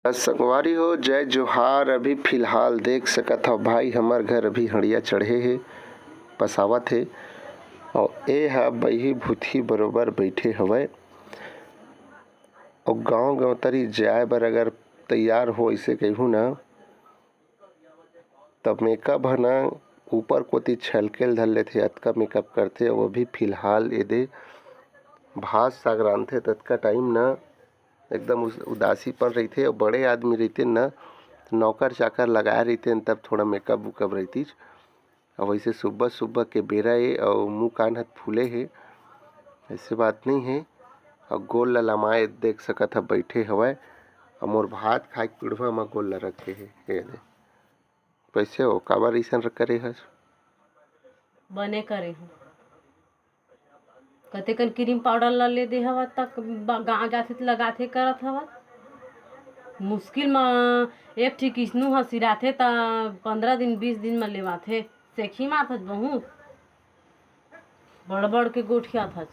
संगवारी हो जय जोहार। अभी फिलहाल देख सकत हव भाई हमर घर अभी हड़िया चढ़े हे, पसावत हे और ए हा बही भूथी बरोबर बैठे हवय और गांव गांव तरी जाए बर अगर तैयार हो इसे कहूँ ना तब मेकअप है ना ऊपर कोती छलकेल धर लेथे, अतका मेकअप करथे। और अभी फिलहाल एदे भात साग रांधथे ततका टाइम ना एकदम उदासीपन रहिथे और बड़े आदमी रहते ना नौकर चाकर लगाए रहते तब थोड़ा मेकअप वुकअप रहती। और वैसे सुबह सुबह के बेरा है और मुँह कान हाथ फूले है, ऐसे बात नहीं है। और गोल ला लमाए देख सकत ह बैठे हवय और मोर भात खाए पिड़वा में गोल ला रखे है। कैसे हो काबर ऐसा करे हस? बने करे हूँ कतेकन क्रीम पाउडर ला ले दे हवा तक गाँव जाथे तो लगाथे करत हवा। मुश्किल में एक ठी किस्नू ह सिराथे त 15 दिन 20 दिन में लेवाथे। सेखी मारथस बहुत बड़ बड़ के गोठिया थस।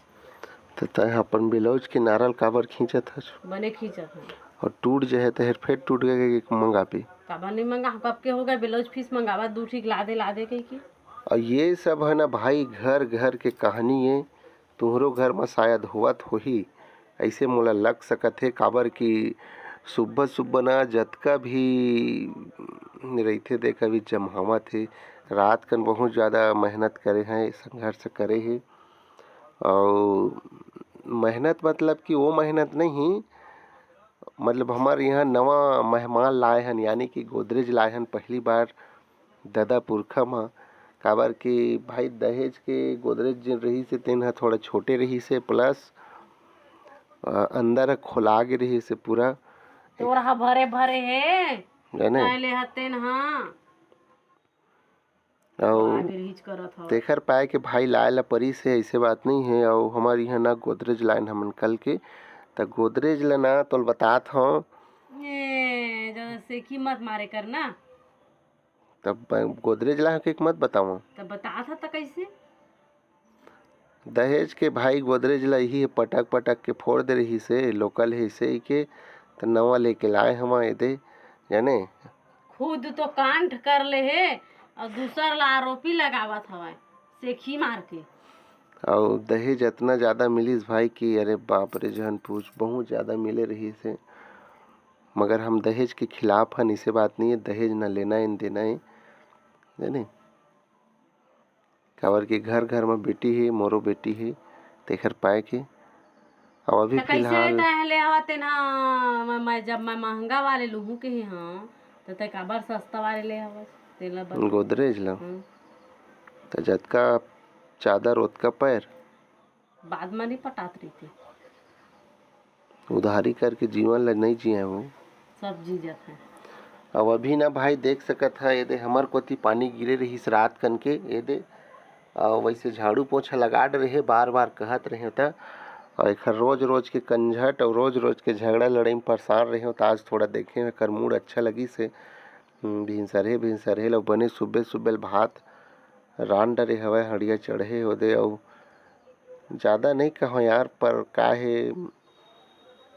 तो तय अपन ब्लाउज के नारल काबर खींचत हस? बने खींचत है और टूट जाए तो हेर फेर टूट गए कि मंगा पे काबर नहीं मंगा कब के हो गए ब्लाउज फीस मंगावा दू ठीक ला दे कही की। और ये सब है ना भाई घर घर के कहानी है। तुहरो घर में शायद होवत होही ऐसे मोला लग सकत है, काबर कि सुबह सुबह ना जतका भी रहीथे देख अभी जमावत है। रात कन बहुत ज़्यादा मेहनत करे हैं, संघर्ष करे है। और मेहनत मतलब कि वो मेहनत नहीं, मतलब हमारे यहाँ नवा मेहमान लाए हन यानी कि गोदरेज लाए हन पहली बार दादा पुरखा में। काबर कि भाई दहेज के गोदरेज जिन रही से तेन ह थोड़ा छोटे रही से, प्लस अंदर खोला गे रही से पूरा तोरा भरे भरे है जाने ले हतेन हाँ और करत हो तेखर पाए के भाई लाए ला परी से ऐसे बात नहीं है। और हमारे यहाँ ना गोदरेज लाइन हमन कल के तो गोदरेज ला ना तो बतात हूँ सेखी मत मारे करना तब गोदरेज ला के मत बताऊँ तब बता था कैसे दहेज के भाई गोदरेज ला ही पटक पटक के फोड़ दे रही से लोकल है इसे के तो नवा लेके लाए हम दे जाने खुद तो कांड कर ले है और दूसर ला आरोपी लगावत हवा सेखी मार के। और दहेज इतना ज़्यादा मिलीस भाई कि अरे बाप रे जहन पूछ बहुत ज़्यादा मिले रही से। मगर हम दहेज के खिलाफ हन, इसे बात नहीं है दहेज न लेना है न देना है जाने। काबर कि घर घर में बेटी है, मोरो बेटी है तेखर पाए के। और अभी फिलहाल ले आवते ना मैं जब मैं महंगा वाले लूहू के ही हाँ तो ते काबर सस्ता वाले ले आवत तेला गोदरेज ला तो जतका चादर ओतका पैर बाद में नहीं पटात रही थी। उधारी करके जीवन ला नहीं जिए वो सब जी जात है। अब अभी ना भाई देख सकत है ये हमर कोती पानी गिरे रही रात कन के ये वैसे झाड़ू पोछा लगा रहे बार बार कहत रहे था। और एक रोज रोज के कंझट और रोज रोज के झगड़ा लड़ाई में परेशान रहे हो तो आज थोड़ा देखे कर मूड अच्छा लगी से भिनसरे लो बने सुबह सुबह भात रान डरे हवा हड़िया चढ़े हो दे। और ज़्यादा नहीं कहो यार पर का है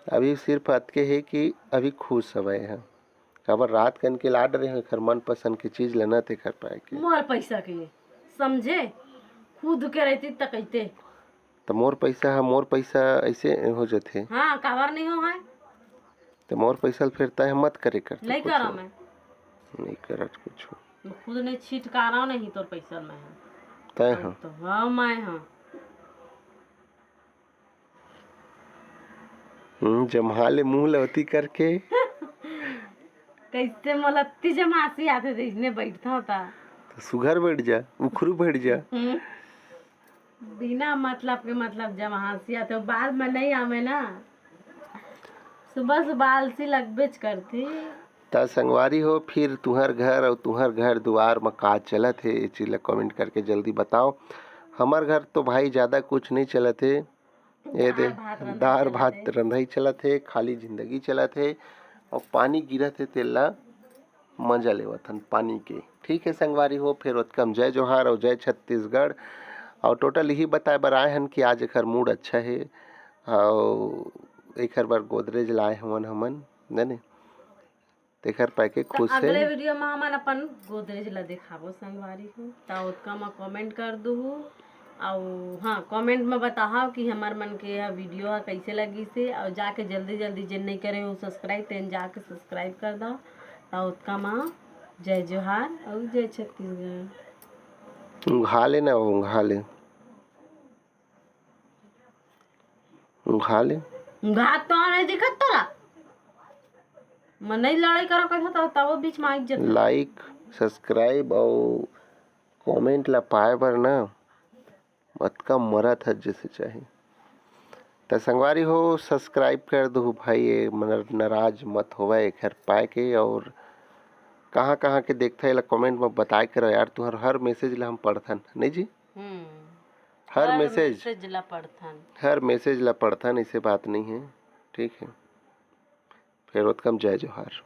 अभी सिर्फ अतके है कि अभी खुश हवे है काबर रात कन के लाड रहे खर मन पसंद की चीज लेना थे कर पाए के मोर पैसा के समझे खुद के रहती त कहते तो मोर पैसा ऐसे हो जाते। हाँ काबर नहीं हो है तो मोर पैसा फिर तय मत करे कर नहीं करा मैं नहीं करत कुछ खुद ने छिटकारा नहीं तोर पैसा में है तय हाँ तो हाँ मैं हाँ जम्हाले मुंह लौती करके कैसे मलत्ती जमासी आते थे इसने बैठता होता तो सुघर बैठ जा उखरू बैठ जा बिना मतलब के मतलब जमासी आते बाद में नहीं आवे ना सुबह सुबह आलसी लगबेच करती। ता संगवारी हो फिर तुहर घर और तुहर घर द्वार में का चलत है ये चीज कमेंट करके जल्दी बताओ। हमार घर तो भाई ज़्यादा कुछ नहीं चलत है ये दे दाल भात रंधाई चलत है, खाली जिंदगी चलत है और पानी गिरत है तेला मजा लेवथन पानी के। ठीक है संगवारी हो फिर उत्कम जय जोहार और जय छत्तीसगढ़। और टोटल यही बताए बर आए हन कि आज एक मूड अच्छा है और एक बार गोदरेज लाए हमन जाने तेखर पाए के तो खुश अगले है। वीडियो में हमन अपन गोदरेज ला दिखाबो संगवारी हो ता ओतका में कमेंट कर दूँ और हाँ कमेंट में बताओ कि हमार मन के यह वीडियो है कैसे लगी से और जाके जल्दी जल्दी जिन नहीं करे हो सब्सक्राइब तेन जाके सब्सक्राइब कर दो ता ओतका में जय जोहार और जय छत्तीसगढ़। उंघा ले ना उंघा ले उंघा ले। घात तो नहीं दिखत तोरा मैं नहीं लड़ाई करो कैसा तो तब बीच में आई जत लाइक सब्सक्राइब और कमेंट ला पाए बर ना अतका मरत है जैसे चाहे तो संगवारी हो सब्सक्राइब कर दो भाई, ये मन नाराज मत होवा एक हर पाए के। और कहाँ कहाँ के देखता है कमेंट में बताए करो यार, तुहर हर मैसेज ला हम पढ़थन नहीं जी। हर मैसेज ला पढ़थन हर मैसेज ला पढ़थन, ऐसे बात नहीं है, ठीक है। फिर उत्तम जय जोहार।